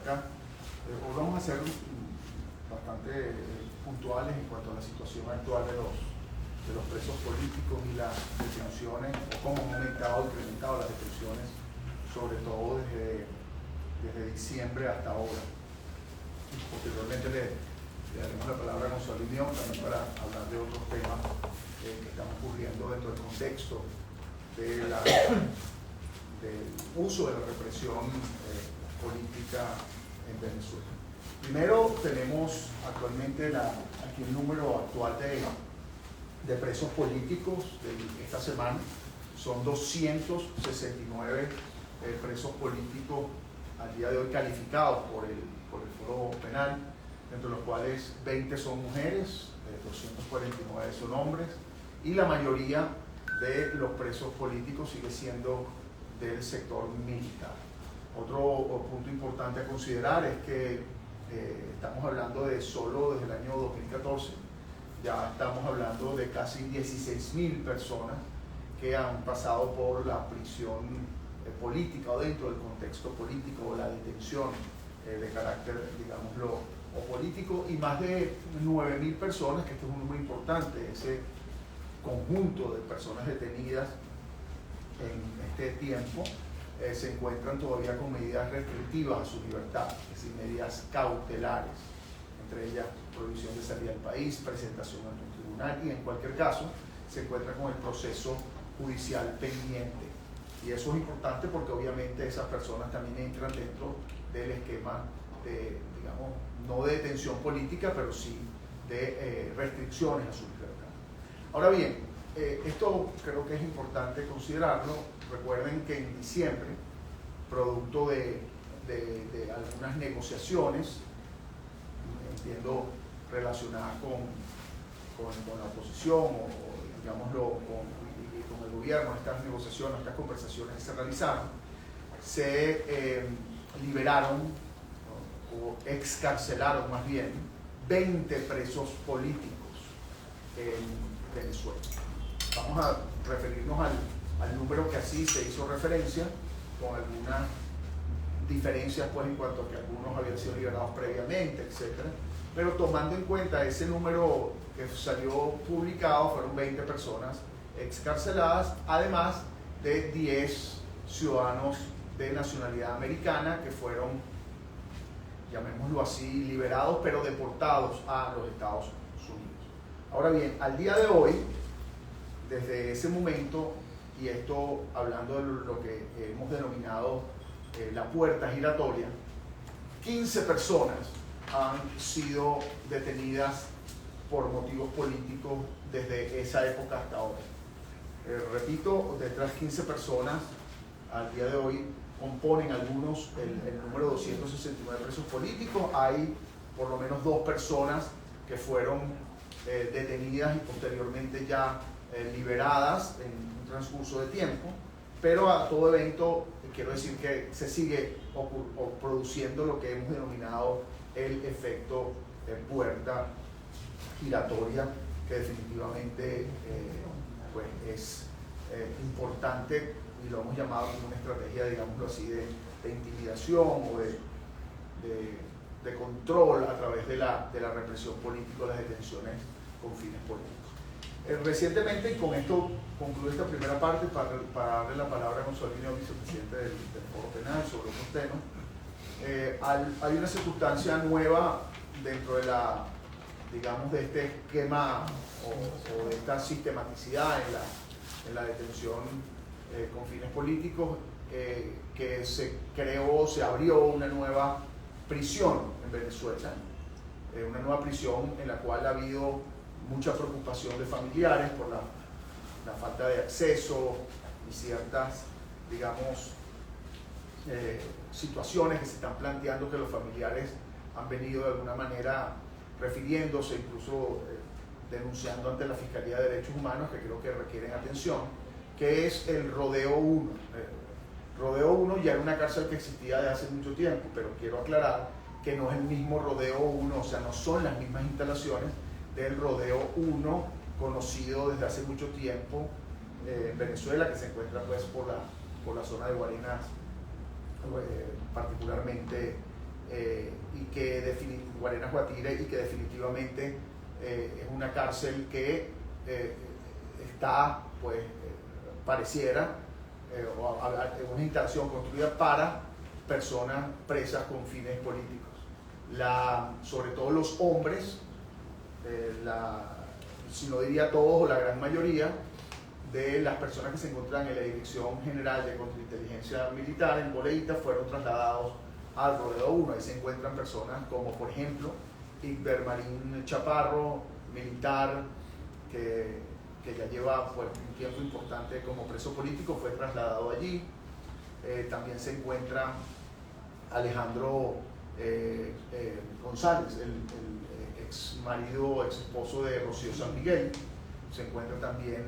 acerca, hoy vamos a ser bastante puntuales en cuanto a la situación actual de los presos políticos y las detenciones, o cómo han aumentado, incrementado las detenciones, sobre todo desde diciembre hasta ahora. Y posteriormente le daremos la palabra a Gonzalo Imión también para hablar de otros temas que están ocurriendo dentro del contexto del uso de la represión política en Venezuela. Primero, tenemos actualmente aquí el número actual de presos políticos de esta semana. Son 269 presos políticos al día de hoy calificados por el Foro Penal, entre los cuales 20 son mujeres, 249 son hombres, y la mayoría de los presos políticos sigue siendo del sector militar. Otro punto importante a considerar es que estamos hablando de solo desde el año 2014, ya estamos hablando de casi 16.000 personas que han pasado por la prisión política o dentro del contexto político o la detención de carácter, digámoslo, o político, y más de 9.000 personas, que este es un número importante, ese conjunto de personas detenidas en este tiempo, se encuentran todavía con medidas restrictivas a su libertad, es decir, medidas cautelares, entre ellas prohibición de salir del país, presentación ante un tribunal, y en cualquier caso se encuentra con el proceso judicial pendiente. Y eso es importante porque obviamente esas personas también entran dentro del esquema de, digamos, no de detención política, pero sí de restricciones a su libertad. Ahora bien, esto creo que es importante considerarlo. Recuerden que en diciembre, producto de algunas negociaciones, entiendo relacionadas con la oposición o digámoslo con el gobierno, estas negociaciones, estas conversaciones que se realizaron, se liberaron o excarcelaron más bien 20 presos políticos en Venezuela. Vamos a referirnos al número que así se hizo referencia, con algunas diferencias pues en cuanto a que algunos habían sido liberados previamente, etc. Pero tomando en cuenta ese número que salió publicado, fueron 20 personas excarceladas, además de 10 ciudadanos de nacionalidad americana que fueron, llamémoslo así, liberados, pero deportados a los Estados Unidos. Ahora bien, al día de hoy, desde ese momento, y esto hablando de lo que hemos denominado la puerta giratoria, 15 personas han sido detenidas por motivos políticos desde esa época hasta ahora. Repito, de estas 15 personas, al día de hoy, componen algunos el número 269 presos políticos. Hay por lo menos 2 personas que fueron detenidas y posteriormente ya liberadas en un transcurso de tiempo, pero a todo evento quiero decir que se sigue produciendo lo que hemos denominado el efecto puerta giratoria, que definitivamente pues es importante, y lo hemos llamado como una estrategia, digámoslo así, de intimidación o de control a través de la represión política, las detenciones con fines políticos. Recientemente, y con esto concluyo esta primera parte para darle la palabra a Gonzalo Imión, vicepresidente del Foro Penal, sobre otros temas, hay una circunstancia nueva dentro de de este esquema o de esta sistematicidad en la detención con fines políticos, que se abrió una nueva prisión en Venezuela, una nueva prisión en la cual ha habido mucha preocupación de familiares por la falta de acceso y ciertas, digamos, situaciones que se están planteando, que los familiares han venido de alguna manera refiriéndose, incluso denunciando ante la Fiscalía de Derechos Humanos, que creo que requieren atención, que es el Rodeo 1. Rodeo 1 ya era una cárcel que existía desde hace mucho tiempo, pero quiero aclarar que no es el mismo Rodeo 1, o sea, no son las mismas instalaciones del Rodeo 1 conocido desde hace mucho tiempo en Venezuela, que se encuentra pues por la zona de Guarenas, particularmente Guarenas Guatire, y que definitivamente es una cárcel que está, pues, pareciera una instalación construida para personas presas con fines políticos. Sobre todo los hombres, si no diría todos o la gran mayoría de las personas que se encuentran en la Dirección General de Contrainteligencia Militar en Boleíta fueron trasladados al Rodeo 1. Ahí se encuentran personas como, por ejemplo, Igber Marín Chaparro, militar, que ya lleva, pues, un tiempo importante como preso político, fue trasladado allí. También se encuentra Alejandro González, el ex marido, ex esposo de Rocío San Miguel, se encuentra también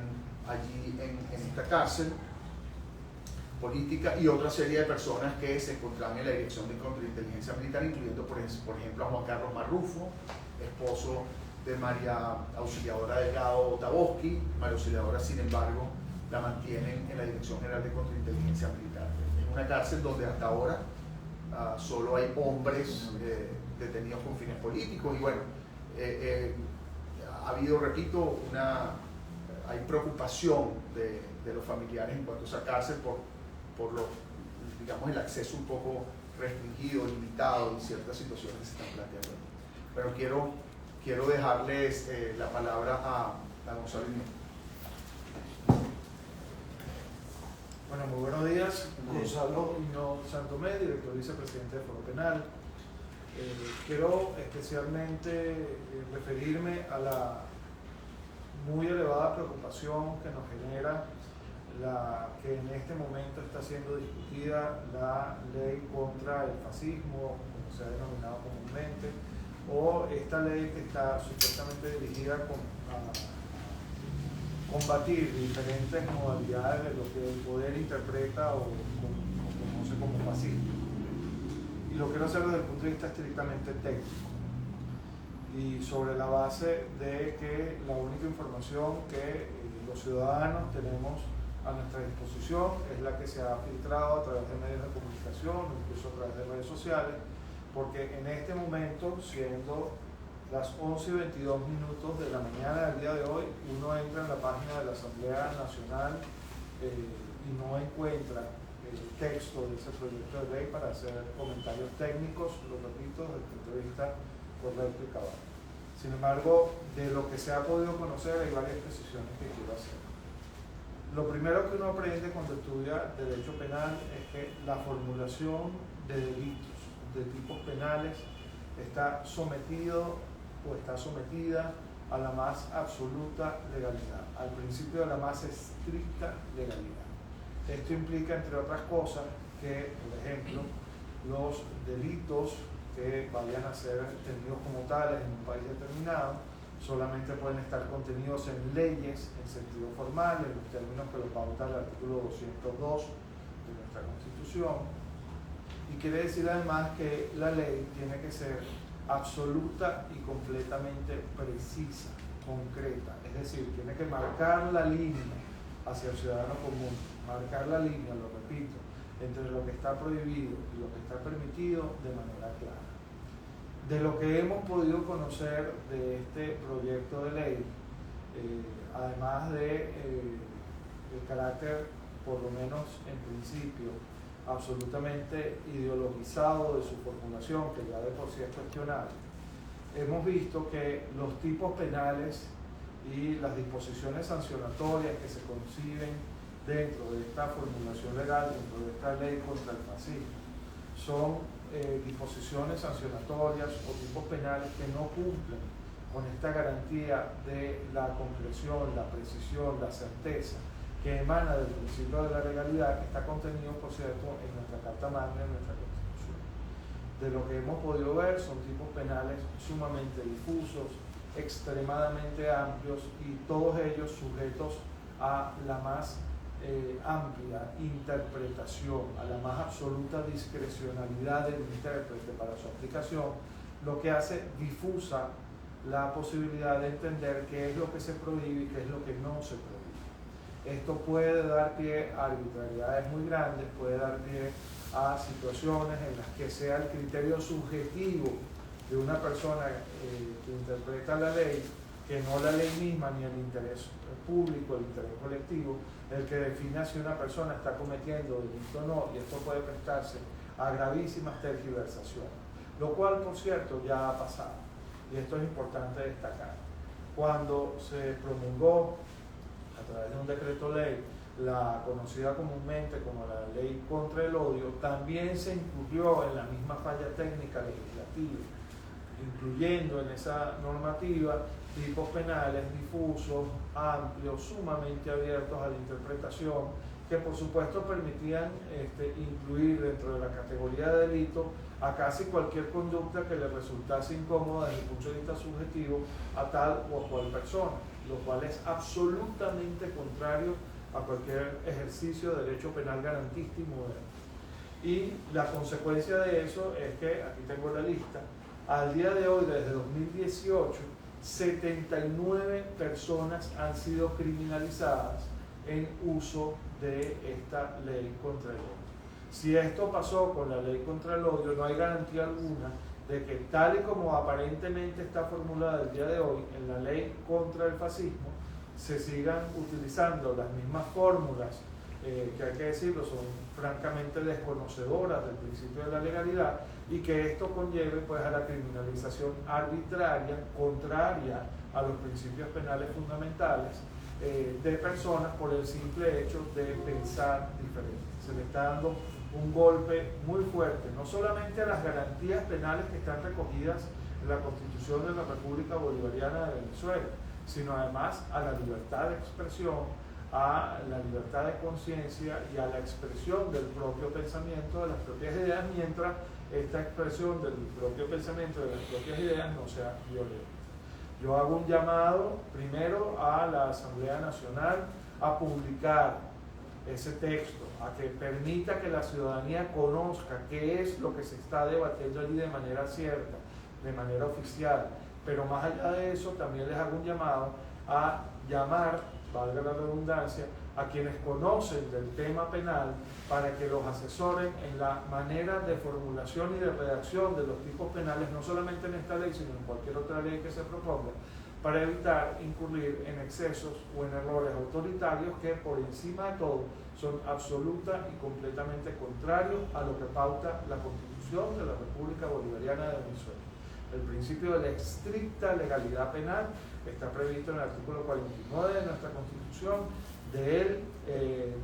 allí en esta cárcel política, y otra serie de personas que se encontraban en la Dirección de Contrainteligencia Militar, incluyendo por ejemplo a Juan Carlos Marrufo, esposo de María Auxiliadora Delgado Taboski. María Auxiliadora, sin embargo, la mantienen en la Dirección General de Contrainteligencia Militar. Es una cárcel donde hasta ahora solo hay hombres detenidos con fines políticos, y bueno, ha habido, repito, hay preocupación de los familiares en cuanto a esa cárcel por digamos, el acceso un poco restringido, limitado, y ciertas situaciones que se están planteando. Pero quiero dejarles la palabra a Gonzalo Inés. Bueno, muy buenos días. Gonzalo Hino Santomé, director vicepresidente de Foro Penal. Quiero especialmente referirme a la muy elevada preocupación que nos genera la que en este momento está siendo discutida la ley contra el fascismo, como se ha denominado comúnmente, o esta ley que está supuestamente dirigida a combatir diferentes modalidades de lo que el poder interpreta o conoce como fascismo. Y lo quiero hacer desde el punto de vista estrictamente técnico, y sobre la base de que la única información que los ciudadanos tenemos a nuestra disposición es la que se ha filtrado a través de medios de comunicación, incluso a través de redes sociales, porque en este momento, siendo las 11:22 de la mañana del día de hoy, uno entra en la página de la Asamblea Nacional y no encuentra el texto de ese proyecto de ley para hacer comentarios técnicos, lo repito, desde el punto de vista correcto y cabal. Sin embargo, de lo que se ha podido conocer, hay varias precisiones que quiero hacer. Lo primero que uno aprende cuando estudia Derecho Penal es que la formulación de delitos de tipos penales está sometido o está sometida a la más absoluta legalidad, al principio de la más estricta legalidad. Esto implica, entre otras cosas, que, por ejemplo, los delitos que vayan a ser entendidos como tales en un país determinado solamente pueden estar contenidos en leyes en sentido formal, en los términos que lo pauta el artículo 202 de nuestra Constitución, y quiere decir además que la ley tiene que ser absoluta y completamente precisa, concreta, es decir, tiene que marcar la línea hacia el ciudadano común, marcar la línea, lo repito, entre lo que está prohibido y lo que está permitido de manera clara. De lo que hemos podido conocer de este proyecto de ley, además de el carácter, por lo menos en principio, absolutamente ideologizado de su formulación, que ya de por sí es cuestionable, hemos visto que los tipos penales y las disposiciones sancionatorias que se conciben dentro de esta formulación legal, dentro de esta ley contra el fascismo, son disposiciones sancionatorias o tipos penales que no cumplen con esta garantía de la concreción, la precisión, la certeza que emana del principio de la legalidad, que está contenido, por cierto, en nuestra Carta Magna, en nuestra Constitución. De lo que hemos podido ver son tipos penales sumamente difusos, extremadamente amplios, y todos ellos sujetos a la más amplia interpretación, a la más absoluta discrecionalidad del intérprete para su aplicación, lo que hace difusa la posibilidad de entender qué es lo que se prohíbe y qué es lo que no se prohíbe. Esto puede dar pie a arbitrariedades muy grandes, puede dar pie a situaciones en las que sea el criterio subjetivo de una persona que interpreta la ley, que no la ley misma ni el interés público, el interés colectivo, el que defina si una persona está cometiendo delito o no, y esto puede prestarse a gravísimas tergiversaciones, lo cual, por cierto, ya ha pasado, y esto es importante destacar. Cuando se promulgó a través de un decreto ley la conocida comúnmente como la ley contra el odio, también se incluyó en la misma falla técnica legislativa, incluyendo en esa normativa tipos penales difusos, amplios, sumamente abiertos a la interpretación, que por supuesto permitían incluir dentro de la categoría de delito a casi cualquier conducta que le resultase incómoda desde el punto de vista subjetivo a tal o cual persona, lo cual es absolutamente contrario a cualquier ejercicio de derecho penal garantista y moderno. Y la consecuencia de eso es que, aquí tengo la lista, al día de hoy, desde 2018, 79 personas han sido criminalizadas en uso de esta ley contra el odio. Si esto pasó con la ley contra el odio, no hay garantía alguna de que, tal y como aparentemente está formulada el día de hoy en la ley contra el fascismo, se sigan utilizando las mismas fórmulas que, hay que decirlo, son francamente desconocedoras del principio de la legalidad, y que esto conlleve pues a la criminalización arbitraria, contraria a los principios penales fundamentales de personas por el simple hecho de pensar diferente. Se le está dando un golpe muy fuerte, no solamente a las garantías penales que están recogidas en la Constitución de la República Bolivariana de Venezuela, sino además a la libertad de expresión, a la libertad de conciencia y a la expresión del propio pensamiento, de las propias ideas, mientras esta expresión del propio pensamiento, de las propias ideas, no sea violenta. Yo hago un llamado primero a la Asamblea Nacional a publicar ese texto, a que permita que la ciudadanía conozca qué es lo que se está debatiendo allí de manera cierta, de manera oficial. Pero más allá de eso, también les hago un llamado a llamar, valga la redundancia, a quienes conocen del tema penal para que los asesoren en la manera de formulación y de redacción de los tipos penales, no solamente en esta ley, sino en cualquier otra ley que se proponga, para evitar incurrir en excesos o en errores autoritarios que, por encima de todo, son absoluta y completamente contrarios a lo que pauta la Constitución de la República Bolivariana de Venezuela. El principio de la estricta legalidad penal está previsto en el artículo 49 de nuestra Constitución. De él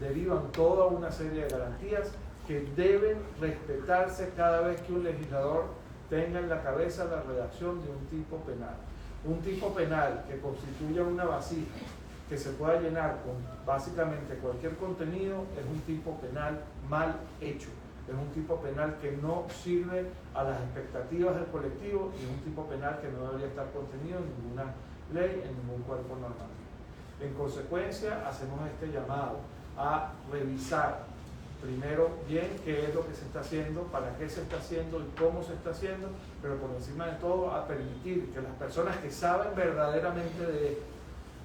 derivan toda una serie de garantías que deben respetarse cada vez que un legislador tenga en la cabeza la redacción de un tipo penal. Un tipo penal que constituya una vasija que se pueda llenar con básicamente cualquier contenido es un tipo penal mal hecho. Es un tipo penal que no sirve a las expectativas del colectivo y es un tipo penal que no debería estar contenido en ninguna ley, en ningún cuerpo normativo. En consecuencia, hacemos este llamado a revisar primero bien qué es lo que se está haciendo, para qué se está haciendo y cómo se está haciendo, pero por encima de todo a permitir que las personas que saben verdaderamente de esto,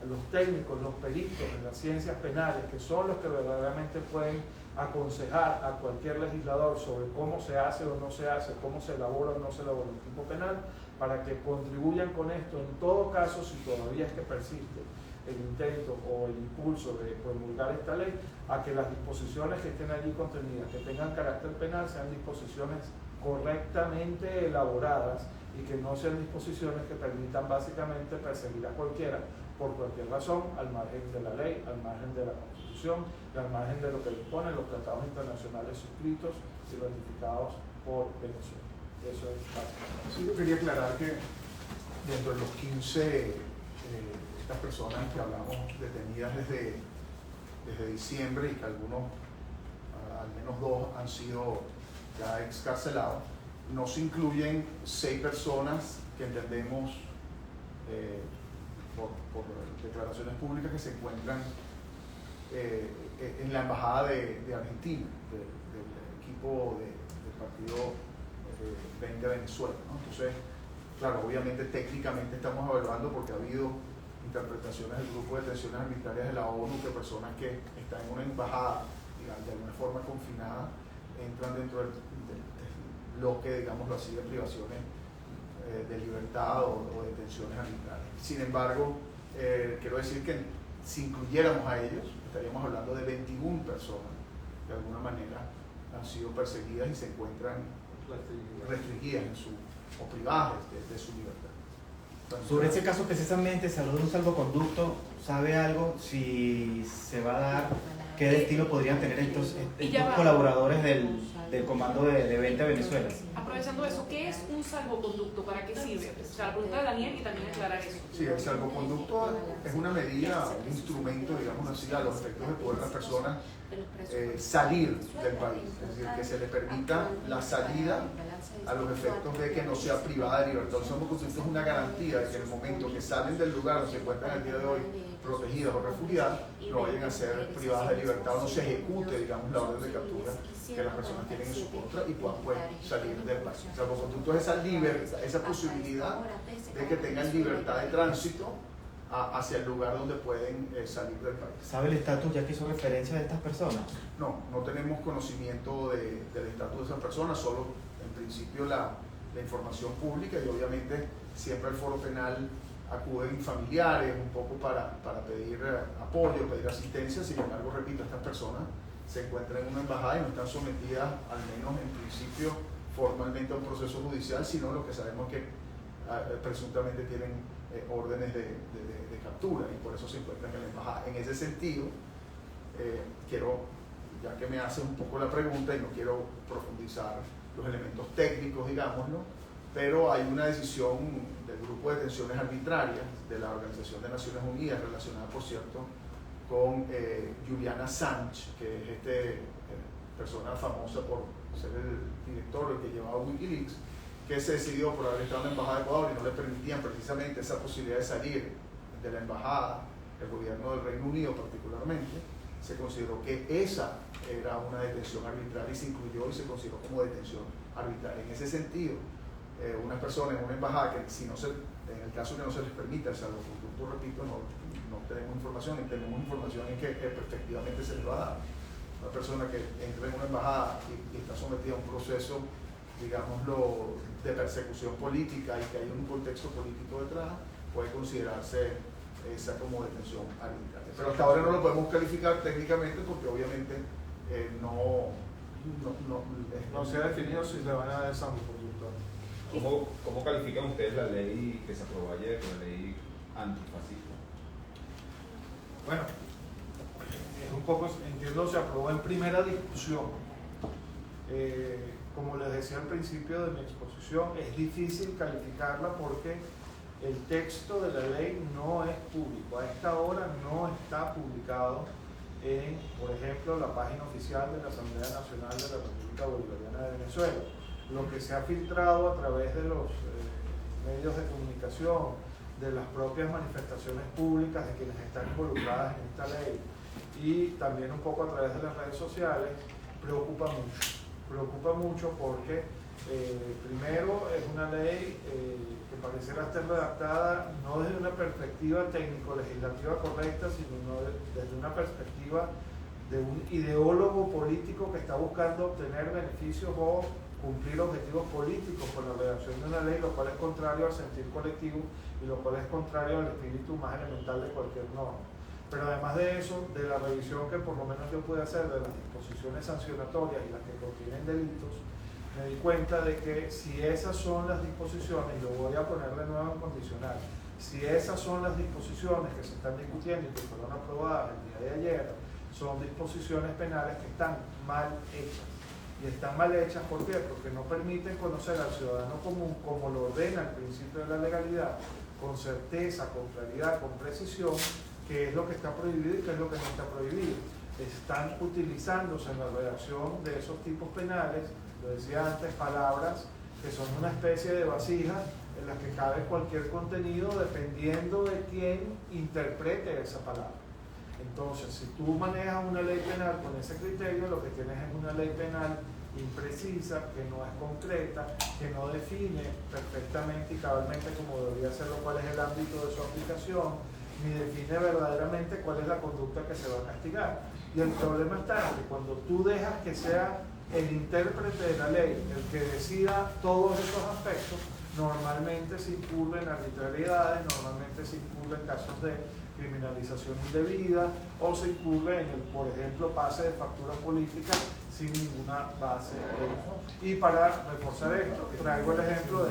los técnicos, los peritos en las ciencias penales, que son los que verdaderamente pueden aconsejar a cualquier legislador sobre cómo se hace o no se hace, cómo se elabora o no se elabora un tipo penal, para que contribuyan con esto en todo caso, si todavía es que persiste el intento o el impulso de promulgar esta ley, a que las disposiciones que estén allí contenidas, que tengan carácter penal, sean disposiciones correctamente elaboradas y que no sean disposiciones que permitan básicamente perseguir a cualquiera por cualquier razón, al margen de la ley, al margen de la Constitución, y al margen de lo que disponen los tratados internacionales suscritos y ratificados por Venezuela. Eso es básicamente. Sí, yo quería aclarar que dentro de los 15 estas personas que hablamos detenidas desde diciembre, y que algunos, al menos 2, han sido ya excarcelados, no se incluyen 6 personas que entendemos por declaraciones públicas que se encuentran en la embajada de Argentina, del equipo del partido 20 Venezuela, ¿no? Entonces, claro, obviamente técnicamente estamos evaluando, porque ha habido interpretaciones del grupo de detenciones arbitrarias de la ONU, que personas que están en una embajada, digamos, de alguna forma confinada, entran dentro del bloque, digámoslo así, de privaciones de libertad o detenciones arbitrarias. Sin embargo, quiero decir que si incluyéramos a ellos, estaríamos hablando de 21 personas que de alguna manera han sido perseguidas y se encuentran restringidas o privadas de su libertad. Entonces, sobre ese caso precisamente, se habló de un salvoconducto. ¿Sabe algo si se va a dar? ¿Qué destino podrían tener estos colaboradores del Comando de 20 Venezuela? Aprovechando eso, ¿qué es un salvoconducto? ¿Para qué sirve? O sea, la pregunta de Daniel y también aclarar eso. Sí, el salvoconducto es una medida, un instrumento, digamos así, a los efectos de poder a las personas salir del país, es decir, que se le permita la salida a los efectos de que no sea privada de libertad. El salvoconducto es una garantía de que en el momento que salen del lugar donde se encuentran el día de hoy protegidas o refugiadas, no vayan a ser privadas de libertad o no se ejecute, digamos, la orden de captura que las personas tienen en su contra y puedan pues, salir del país. El salvoconducto es esa libertad, esa posibilidad de que tengan libertad de tránsito hacia el lugar donde pueden salir del país. ¿Sabe el estatus ya que hizo referencia de estas personas? No tenemos conocimiento del estatus de esas personas, solo en principio la información pública y obviamente siempre al foro penal acuden familiares un poco para pedir apoyo, pedir asistencia. Sin embargo, repito, estas personas se encuentran en una embajada y no están sometidas, al menos en principio, formalmente a un proceso judicial, sino lo que sabemos que presuntamente tienen órdenes de captura y por eso se encuentran en la embajada. En ese sentido, quiero, ya que me haces un poco la pregunta y no quiero profundizar los elementos técnicos, digámoslo, pero hay una decisión del Grupo de Detenciones Arbitrarias de la Organización de Naciones Unidas relacionada, por cierto, con Julian Assange, que es persona famosa por ser el director, el que llevaba Wikileaks, que se decidió por haber estado en la Embajada de Ecuador y no le permitían precisamente esa posibilidad de salir de la Embajada, el gobierno del Reino Unido particularmente, se consideró que esa era una detención arbitraria y se incluyó y se consideró como detención arbitraria. En ese sentido, unas personas en una embajada que si no en el caso que no se les permita el salvoconducto, repito, no tenemos información, y tenemos información en que efectivamente se les va a dar. Una persona que entra en una embajada y está sometida a un proceso, digámoslo, de persecución política y que hay un contexto político detrás, puede considerarse esa como detención arbitraria. Pero hasta ahora no lo podemos calificar técnicamente porque obviamente no se ha definido si le van a dar el salvoconducto. ¿Cómo califican ustedes la ley que se aprobó ayer, la ley antifascista? Bueno, un poco, entiendo, se aprobó en primera discusión. Como les decía al principio de mi exposición, es difícil calificarla porque el texto de la ley no es público. A esta hora no está publicado en, por ejemplo, la página oficial de la Asamblea Nacional de la República Bolivariana de Venezuela. Lo que se ha filtrado a través de los medios de comunicación, de las propias manifestaciones públicas de quienes están involucradas en esta ley y también un poco a través de las redes sociales, preocupa mucho porque primero es una ley que pareciera estar redactada no desde una perspectiva técnico-legislativa correcta, sino desde una perspectiva de un ideólogo político que está buscando obtener beneficios o cumplir objetivos políticos con la redacción de una ley, lo cual es contrario al sentir colectivo y lo cual es contrario al espíritu más elemental de cualquier norma. Pero además de eso, de la revisión que por lo menos yo pude hacer de las disposiciones sancionatorias y las que contienen delitos, me di cuenta de que si esas son las disposiciones, y lo voy a poner de nuevo en condicional, si esas son las disposiciones que se están discutiendo y que fueron aprobadas el día de ayer, son disposiciones penales que están mal hechas. Y están mal hechas, ¿por qué? Porque no permiten conocer al ciudadano común, como lo ordena el principio de la legalidad, con certeza, con claridad, con precisión, qué es lo que está prohibido y qué es lo que no está prohibido. Están utilizándose en la redacción de esos tipos penales, lo decía antes, palabras que son una especie de vasijas en las que cabe cualquier contenido dependiendo de quién interprete esa palabra. Entonces, si tú manejas una ley penal con ese criterio, lo que tienes es una ley penal imprecisa, que no es concreta, que no define perfectamente y cabalmente como debería serlo cuál es el ámbito de su aplicación, ni define verdaderamente cuál es la conducta que se va a castigar. Y el problema está en que cuando tú dejas que sea el intérprete de la ley, el que decida todos esos aspectos, normalmente se incurre en arbitrariedades, normalmente se incurre en casos de criminalización indebida o se incurre en el, por ejemplo, pase de facturas políticas sin ninguna base. Y para reforzar esto, traigo el ejemplo de